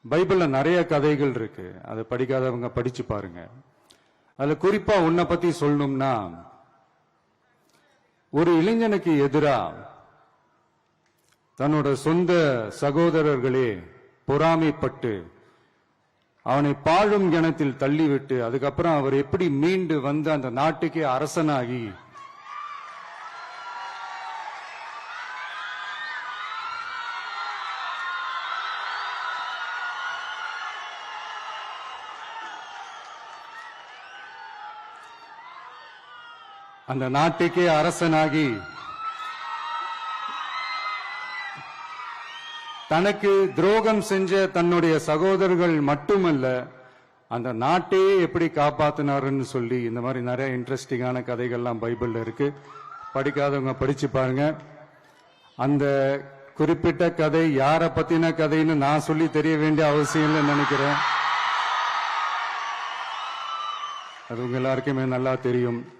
பைபிள்ல நிறைய கதைகள் இருக்கு. அதை படிக்காதவங்க படிச்சு பாருங்க. அதுல குறிப்பா உன்னை பத்தி சொல்லணும்னா, ஒரு இளைஞனுக்கு எதிரா தன்னோட சொந்த சகோதரர்களே பொறாமைப்பட்டு அவனை பாழும் கிணத்தில் தள்ளிவிட்டு அதுக்கப்புறம் அவர் எப்படி மீண்டு வந்து அந்த நாட்டுக்கே அரசனாகி அந்த நாட்டுக்கே அரசனாகி தனக்கு துரோகம் செஞ்ச தன்னுடைய சகோதரர்கள் மட்டுமல்ல, அந்த நாட்டையே எப்படி காப்பாத்தினாருன்னு சொல்லி இந்த மாதிரி நிறைய இன்ட்ரெஸ்டிங்கான கதைகள்லாம் பைபிள்ல இருக்கு. படிக்காதவங்க படிச்சு பாருங்க. அந்த குறிப்பிட்ட கதை யாரை பத்தின கதைன்னு நான் சொல்லி தெரிய வேண்டிய அவசியம் இல்லைன்னு நினைக்கிறேன். அது உங்க எல்லாருக்குமே நல்லா தெரியும்.